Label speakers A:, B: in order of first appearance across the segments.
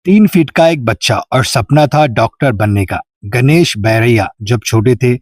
A: 3 feet का एक बच्चा और सपना था डॉक्टर बनने का। गणेश बैरैया जब छोटे थे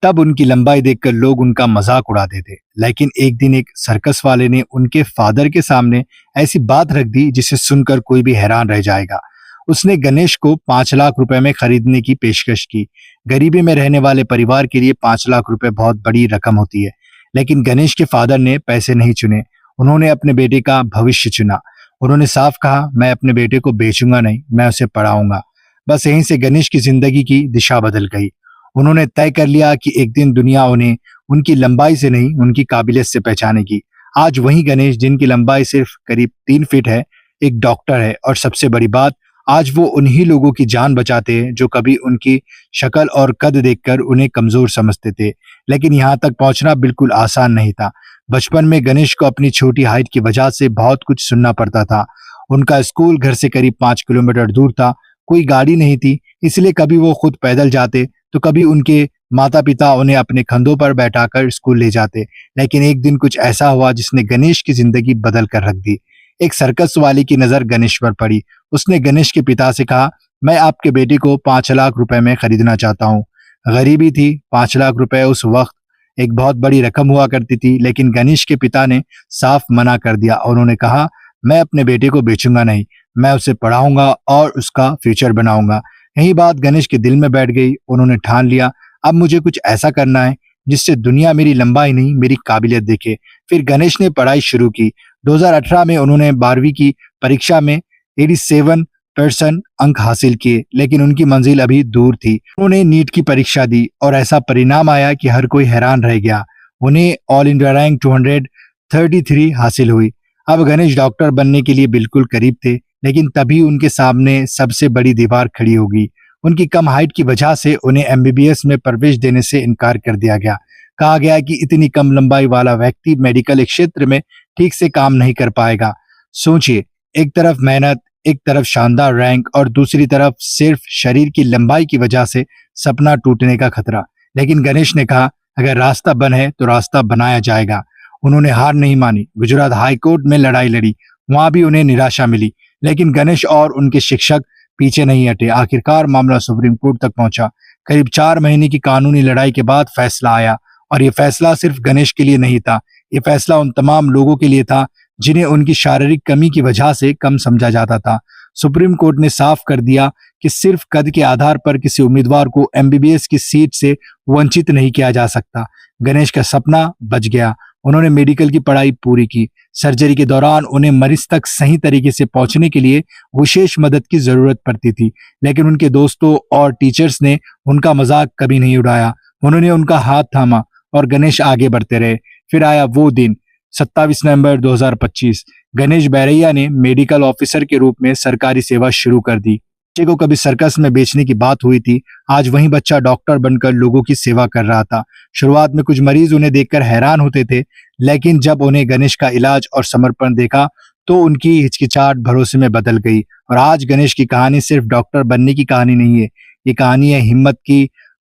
A: तब उनकी लंबाई देखकर लोग उनका मजाक उड़ाते थे। लेकिन एक दिन एक सर्कस वाले ने उनके फादर के सामने ऐसी बात रख दी जिसे सुनकर कोई भी हैरान रह जाएगा। उसने गणेश को 5 लाख रुपए में खरीदने की पेशकश की। गरीबी में रहने वाले परिवार के लिए 5 लाख रुपए बहुत बड़ी रकम होती है। लेकिन गणेश के फादर ने पैसे नहीं चुने, उन्होंने अपने बेटे का भविष्य चुना। उन्होंने साफ कहा, मैं अपने बेटे को बेचूंगा नहीं, मैं उसे पढ़ाऊंगा। बस यहीं से गणेश की जिंदगी की दिशा बदल गई। उन्होंने तय कर लिया कि एक दिन दुनिया उन्हें उनकी लंबाई से नहीं, उनकी काबिलियत से पहचानेगी। आज वही गणेश जिनकी लंबाई सिर्फ करीब 3 फीट है, एक डॉक्टर है। और सबसे बड़ी बात, आज वो उन्हीं लोगों की जान बचाते हैं जो कभी उनकी शक्ल और कद देखकर उन्हें कमजोर समझते थे। लेकिन यहाँ तक पहुंचना बिल्कुल आसान नहीं था। बचपन में गणेश को अपनी छोटी हाइट की वजह से बहुत कुछ सुनना पड़ता था। उनका स्कूल घर से करीब 5 किलोमीटर दूर था। कोई गाड़ी नहीं थी, इसलिए कभी वो खुद पैदल जाते तो कभी उनके माता पिता उन्हें अपने कंधों पर बैठाकर स्कूल ले जाते। लेकिन एक दिन कुछ ऐसा हुआ जिसने गणेश की जिंदगी बदल कर रख दी। एक सर्कस वाले की नजर गणेश पर पड़ी। उसने गणेश के पिता से कहा, मैं आपके बेटे को 5 लाख रुपए में खरीदना चाहता हूँ। गरीबी थी, 5 लाख रुपए उस वक्त एक बहुत बड़ी रकम हुआ करती थी। लेकिन गणेश के पिता ने साफ मना कर दिया। उन्होंने कहा, मैं अपने बेटे को बेचूंगा नहीं, मैं उसे पढ़ाऊंगा और उसका फ्यूचर बनाऊंगा। यही बात गणेश के दिल में बैठ गई। उन्होंने ठान लिया, अब मुझे कुछ ऐसा करना है जिससे दुनिया मेरी लंबाई नहीं, मेरी काबिलियत देखे। फिर गणेश ने पढ़ाई शुरू की। 2018 में उन्होंने 12वीं की परीक्षा में 87% अंक हासिल किए। लेकिन उनकी मंजिल अभी दूर थी। उन्होंने नीट की परीक्षा दी और ऐसा परिणाम आया कि हर कोई हैरान रह गया। उन्हें ऑल इंडिया रैंक 233 हासिल हुई। अब गणेश डॉक्टर बनने के लिए बिल्कुल करीब थे। लेकिन तभी उनके सामने सबसे बड़ी दीवार खड़ी होगी। उनकी कम हाइट की वजह से उन्हें एमबीबीएस में प्रवेश देने से इनकार कर दिया गया। कहा गया कि इतनी कम लंबाई वाला व्यक्ति मेडिकल क्षेत्र में ठीक से काम नहीं कर पाएगा। सोचिए, एक तरफ मेहनत, एक तरफ शानदार रैंक और दूसरी तरफ सिर्फ शरीर की लंबाई की वजह से सपना टूटने का खतरा। लेकिन गणेश ने कहा, अगर रास्ता बंद है तो रास्ता बनाया जाएगा। उन्होंने हार नहीं मानी। गुजरात हाईकोर्ट में लड़ाई लड़ी, वहां भी उन्हें निराशा मिली। लेकिन गणेश और उनके शिक्षक पीछे नहीं हटे। आखिरकार मामला सुप्रीम कोर्ट तक पहुंचा। करीब 4 महीने की कानूनी लड़ाई के बाद फैसला आया। और ये फैसला सिर्फ गणेश के लिए नहीं था, ये फैसला उन तमाम लोगों के लिए था जिन्हें उनकी शारीरिक कमी की वजह से कम समझा जाता था। सुप्रीम कोर्ट ने साफ कर दिया कि सिर्फ कद के आधार पर किसी उम्मीदवार को एमबीबीएस की सीट से वंचित नहीं किया जा सकता। गणेश का सपना बच गया। उन्होंने मेडिकल की पढ़ाई पूरी की। सर्जरी के दौरान उन्हें मरीज तक सही तरीके से पहुंचने के लिए विशेष मदद की जरूरत पड़ती थी। लेकिन उनके दोस्तों और टीचर्स ने उनका मजाक कभी नहीं उड़ाया। उन्होंने उनका हाथ थामा और गणेश आगे बढ़ते रहे। फिर आया वो दिन, 27 नवंबर 2025। गणेश बैरैया ने मेडिकल ऑफिसर के रूप में सरकारी सेवा शुरू कर दी। बच्चे को कभी सर्कस में बेचने की बात हुई थी, आज वही बच्चा डॉक्टर बनकर लोगों की सेवा कर रहा था। शुरुआत में कुछ मरीज उन्हें देखकर हैरान होते थे, लेकिन जब उन्हें गणेश का इलाज और समर्पण देखा तो उनकी हिचकिचाहट भरोसे में बदल गई। और आज गणेश की कहानी सिर्फ डॉक्टर बनने की कहानी नहीं है, ये कहानी है हिम्मत की,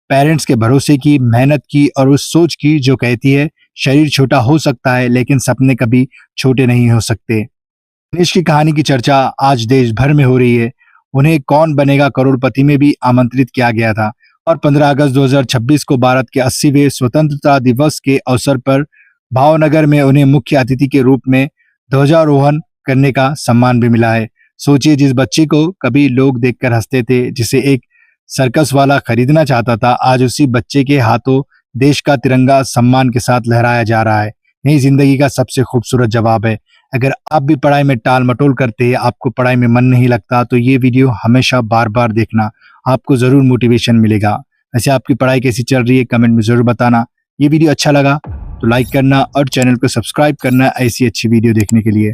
A: पेरेंट्स के भरोसे की, मेहनत की और उस सोच की जो कहती है शरीर छोटा हो सकता है लेकिन सपने कभी छोटे नहीं हो सकते। गणेश की कहानी की चर्चा आज देश भर में हो रही है। उन्हें कौन बनेगा करोड़पति में भी आमंत्रित किया गया था। और 15 अगस्त 2026 को भारत के 80वें स्वतंत्रता दिवस के अवसर पर भावनगर में उन्हें मुख्य अतिथि के रूप में ध्वजारोहण करने का सम्मान भी मिला है। सोचिए, जिस बच्चे को कभी लोग देखकर हंसते थे, जिसे एक सर्कस वाला खरीदना चाहता था, आज उसी बच्चे के हाथों देश का तिरंगा सम्मान के साथ लहराया जा रहा है। यही जिंदगी का सबसे खूबसूरत जवाब है। अगर आप भी पढ़ाई में टाल मटोल करते हैं, आपको पढ़ाई में मन नहीं लगता, तो ये वीडियो हमेशा बार बार देखना, आपको जरूर मोटिवेशन मिलेगा। वैसे आपकी पढ़ाई कैसी चल रही है, कमेंट में जरूर बताना। ये वीडियो अच्छा लगा तो लाइक करना और चैनल को सब्सक्राइब करना ऐसी अच्छी वीडियो देखने के लिए।